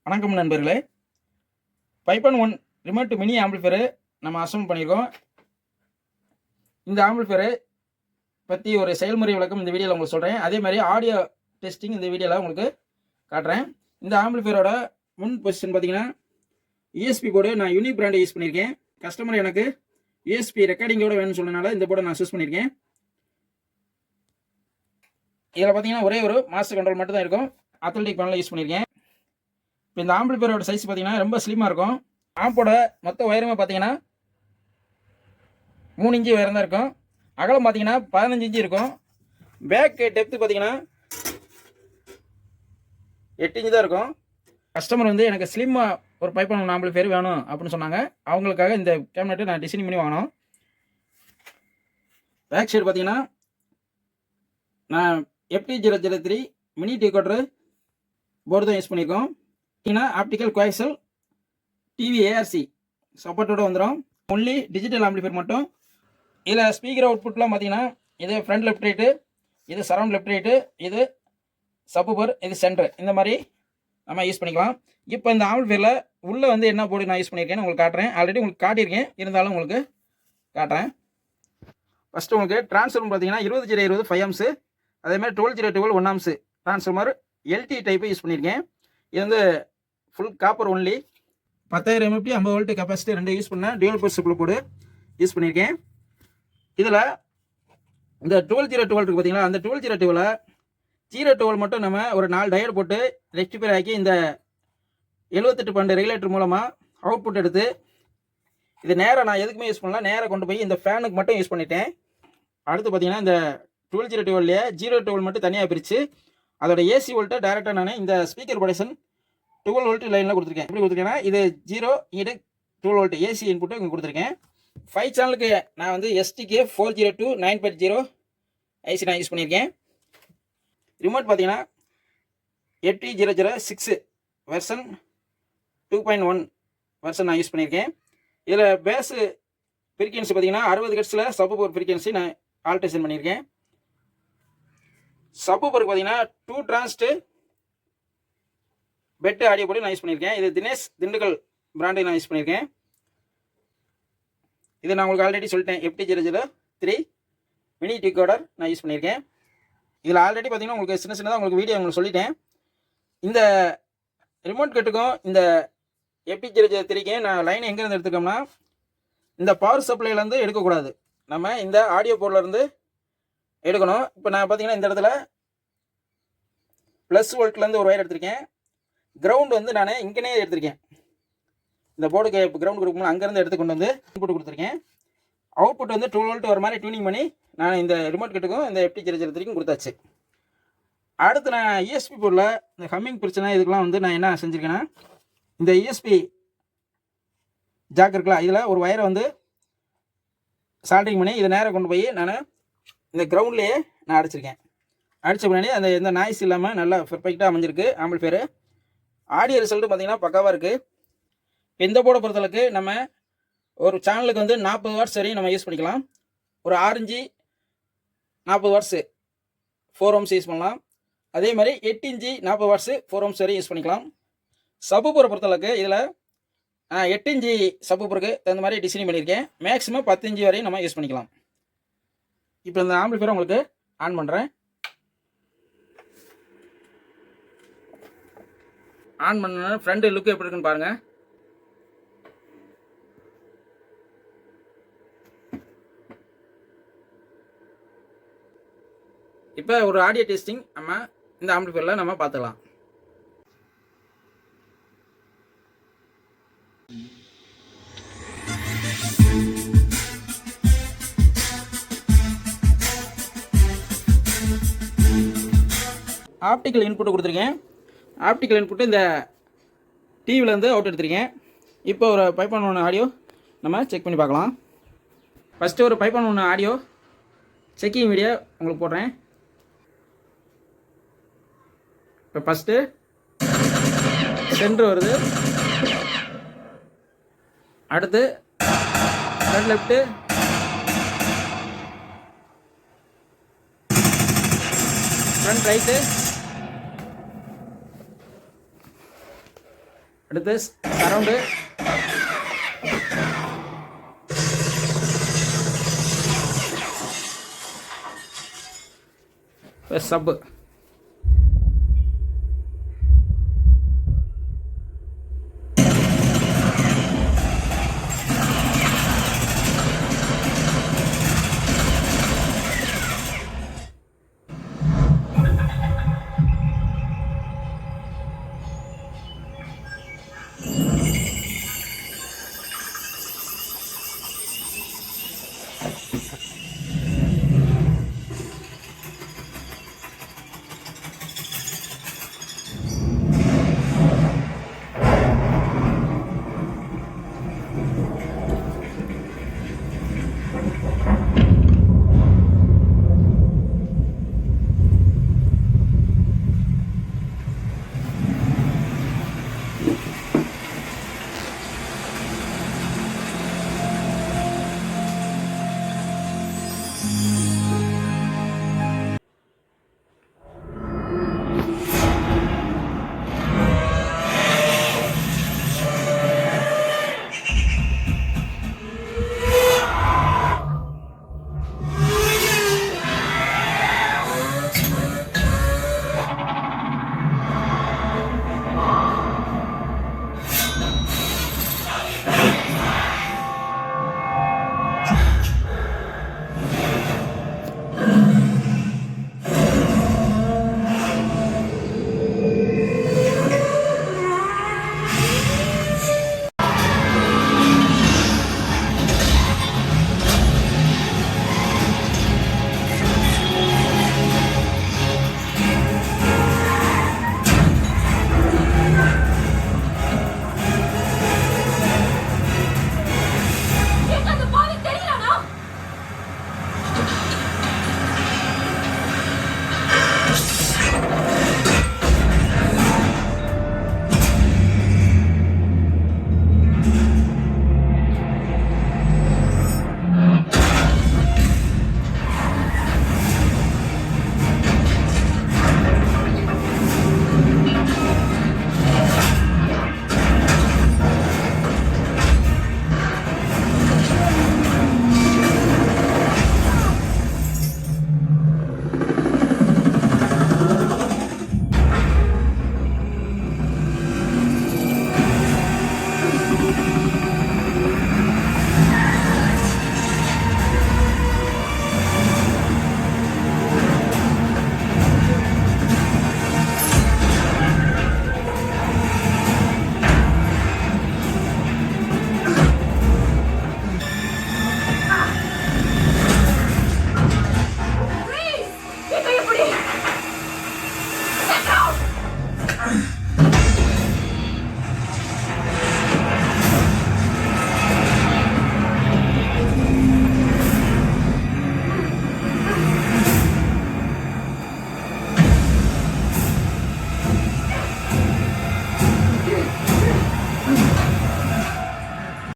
வணக்கம் நண்பர்களே. பைப்பான் 1 remote mini amplifier நம்ம அசெம்பிள் பண்ணியிருக்கோம். இந்த ஆம்பிளிஃபையரை பற்றி ஒரு செயல்முறை விளக்கம் இந்த வீடியோவில் உங்களுக்கு சொல்கிறேன். அதே மாதிரி ஆடியோ டெஸ்டிங் இந்த வீடியோவில் உங்களுக்கு காட்டுறேன். இந்த ஆம்பிளிஃபையரோட முன் பொசிஷன் பார்த்தீங்கன்னா யூஎஸ்பி போர்டு நான் யூனிக் பிராண்டை யூஸ் பண்ணியிருக்கேன். கஸ்டமர் எனக்கு யூஎஸ்பி ரெக்கார்டிங்கோடு வேணும்னு சொன்னனால இந்த போர்டை நான் சூஸ் பண்ணியிருக்கேன். இதில் பார்த்தீங்கன்னா ஒரே ஒரு மாஸ்டர் கண்ட்ரோல் மட்டும் தான் இருக்கும். அத்லட்டிக் பேனலில் யூஸ் பண்ணியிருக்கேன். இப்போ இந்த ஆம்பிளிஃபையரோட சைஸ் பார்த்தீங்கன்னா ரொம்ப ஸ்லிம்மாக இருக்கும். ஆம்போட மொத்த உயரமாக பார்த்தீங்கன்னா 3 இன்ச்சு உயரம் தான் இருக்கும். அகலம் பார்த்தீங்கன்னா 15 இன்ச்சு இருக்கும். பேக் டெப்த்து பார்த்தீங்கன்னா 8 இன்ச்சு தான் இருக்கும். கஸ்டமர் வந்து எனக்கு ஸ்லிம்மாக ஒரு பைப்பான் ஆம்பிளிஃபையர் வேணும் அப்படின்னு சொன்னாங்க. அவங்களுக்காக இந்த கேபினெட்டை நான் டிசைன் பண்ணி வாங்கினோம். பேக் சைடு பார்த்தீங்கன்னா நான் FT003 மினி டிகோடர் போர்டு தான் யூஸ் பண்ணியிருக்கோம். ஆப்டிக்கல் கோயக்சல் டிவி ஏஆர்சி சப்போர்ட்டோட வந்துடும். ஒன்லி டிஜிட்டல் ஆம்பிளிஃபையர் மட்டும். இதில் ஸ்பீக்கர் அவுட்புட்லாம் பார்த்தீங்கன்னா இது ஃப்ரண்ட் லெஃப்ட் ரைட்டு, இது சரவுண்ட் லெஃப்ட் ரைட்டு, இது சப்பூபர், இது சென்டர், இந்த மாதிரி நம்ம யூஸ் பண்ணிக்கலாம். இப்போ இந்த ஆம்பிளிஃபையரில் உள்ளே வந்து என்ன போர்டு நான் யூஸ் பண்ணியிருக்கேன்னு உங்களுக்கு காட்டுறேன். ஆல்ரெடி உங்களுக்கு காட்டியிருக்கேன், இருந்தாலும் உங்களுக்கு காட்டுறேன். ஃபஸ்ட்டு உங்களுக்கு ட்ரான்ஸ்ஃபார்மர் பார்த்தீங்கன்னா 20/20 5 ஆம்ஸு, அதேமாதிரி 12/12 1 amps transformer LT type use பண்ணியிருக்கேன். இது வந்து full copper only. 10,000 mAh 50 volt capacity ரெண்டு யூஸ் பண்ண dual port supply board use பண்ணியிருக்கேன். இதில் இந்த 12/12 இருக்குது பார்த்தீங்களா, அந்த 12/12 012 மட்டும் நம்ம ஒரு 4 டயர் போட்டு ரெக்டிஃபையர் ஆக்கி இந்த 78 பண்டு ரெகுலேட்டர் மூலமாக அவுட்புட் எடுத்து இது நேராக நான் எதுக்குமே யூஸ் பண்ணலாம், நேராக கொண்டு போய் இந்த ஃபேனுக்கு மட்டும் யூஸ் பண்ணிட்டேன். அடுத்து பார்த்தீங்கன்னா இந்த 12/12 012 மட்டும் தனியாக பிரித்து அதோட ஏசி வோல்ட்டை டேரெக்டாக நான் இந்த ஸ்பீக்கர் ப்ரொடக்ஷன் 12 வோல்ட் லைனில் கொடுத்துருக்கேன். எப்படி கொடுத்துருக்கேன்னா இது 0 இது 12 வோல்ட் ஏசி இன்புட்டு இங்கே கொடுத்துருக்கேன். 5 சேனலுக்கு நான் வந்து STK 402 9.0 ஐசி நான் யூஸ் பண்ணியிருக்கேன். ரிமோட் பார்த்தீங்கன்னா FT006 வெர்ஷன் 2.1 வெர்ஷன் நான் யூஸ் பண்ணியிருக்கேன். இதில் பேஸு ஃப்ரீக்வன்சி பார்த்தீங்கன்னா 60 ஹெர்ட்ஸில் சப்போர்ட் ஃப்ரீக்வன்சி நான் ஆல்ட்ரேஷன் பண்ணியிருக்கேன். சப்பூப்பருக்கு பார்த்தீங்கன்னா 2 டிரான்ஸ்ட்டு பெட்டு ஆடியோ போர்டு நான் யூஸ் பண்ணியிருக்கேன். இது திண்டுக்கல் பிராண்டை நான் யூஸ் பண்ணியிருக்கேன். இது நான் உங்களுக்கு ஆல்ரெடி சொல்லிட்டேன். FT003 மினி டிகோடர் நான் யூஸ் பண்ணியிருக்கேன். இதில் ஆல்ரெடி பார்த்தீங்கன்னா உங்களுக்கு சின்னதாக உங்களுக்கு வீடியோ உங்களுக்கு சொல்லிட்டேன். இந்த ரிமோட் கட்டுக்கும் இந்த FT003க்கும் நான் லைன் எங்கேருந்து எடுத்துக்கோம்னா இந்த பவர் சப்ளைலேருந்து எடுக்கக்கூடாது, நம்ம இந்த ஆடியோ போர்ட்லேருந்து எடுக்கணும். இப்போ நான் பார்த்தீங்கன்னா இந்த இடத்துல ப்ளஸ் வோல்ட்லேருந்து ஒரு ஒயர் எடுத்திருக்கேன். கிரவுண்ட் வந்து நான் இங்கேனே எடுத்திருக்கேன். இந்த போர்டுக்கு இப்போ கிரவுண்ட் கொடுக்கணும் அங்கேருந்து எடுத்து கொண்டு வந்து இன்புட் கொடுத்துருக்கேன். அவுட்புட் வந்து 12 வோல்ட் ஒரு மாதிரி டியூனிங் பண்ணி நான் இந்த ரிமோட் கிட்டுக்கும் இந்த FT003க்கும் கொடுத்தாச்சு. அடுத்து நான் யூஎஸ்பி போர்டில் இந்த ஹம்மிங் பிரச்சனை இதுக்கெலாம் வந்து நான் என்ன செஞ்சுருக்கேன்னா இந்த யூஎஸ்பி ஜாக் இருக்கலாம், இதில் ஒரு ஒயரை வந்து சால்ட்ரிங் பண்ணி இதை நேராக கொண்டு போய் நான் இந்த கிரவுண்ட்லேயே நான் அடிச்சிருக்கேன். அடித்த பின்னாடி அந்த எந்த நாய்ஸ் இல்லாமல் நல்லா பெர்ஃபெக்டாக அமைஞ்சிருக்கு ஆம்பிளிஃபையர். ஆடியோ ரிசல்ட்டு பார்த்தீங்கன்னா பக்காவாக இருக்குது. இந்த போர்டை பொறுத்தளவுக்கு நம்ம ஒரு சேனலுக்கு வந்து 40 வாட்ஸ் வரையும் நம்ம யூஸ் பண்ணிக்கலாம். ஒரு ஆரஞ்சு 40 வாட்ஸு 4 ஓம்ஸ் யூஸ் பண்ணலாம். அதே மாதிரி 8 இன்ச்சு 40 வாட்ஸு 4 ஓம்ஸ் வரையும் யூஸ் பண்ணிக்கலாம். சப்பூப்பரை பொறுத்தளவுக்கு இதில் 8 இன்ச்சு சப்பூப்பருக்கு தகுந்த மாதிரி டிசைன் பண்ணியிருக்கேன். மேக்ஸிமம் 10 இன்ச்சு வரையும் நம்ம யூஸ் பண்ணிக்கலாம். இப்போ இந்த ஆம்பிளிஃபையரை உங்களுக்கு ஆன் பண்ணுறேன். ஆன் பண்ண ஃப்ரண்ட் லுக்கு எப்படி இருக்குன்னு பாருங்கள். இப்போ ஒரு ஆடியோ டெஸ்டிங் நம்ம இந்த ஆம்பிளிஃபையரில் நம்ம பார்த்துக்கலாம். ஆப்டிக்கல் இன்புட்டு கொடுத்துருக்கேன். ஆப்டிக்கல் இன்புட்டு இந்த டிவிலேருந்து அவுட் எடுத்துருக்கேன். இப்போ ஒரு பைப்பான் 1 ஆடியோ நம்ம செக் பண்ணி பார்க்கலாம். ஃபஸ்ட்டு ஒரு பைப்பான் 1 ஆடியோ செக்கிங் வீடியோ உங்களுக்கு போடுறேன். இப்போ ஃபஸ்ட்டு சென்டர் வருது, அடுத்து ஃப்ரண்ட் லெஃப்ட்டு, ஃப்ரண்ட் ரைட்டு, அடுத்து சரவுண்டு, சப்பு.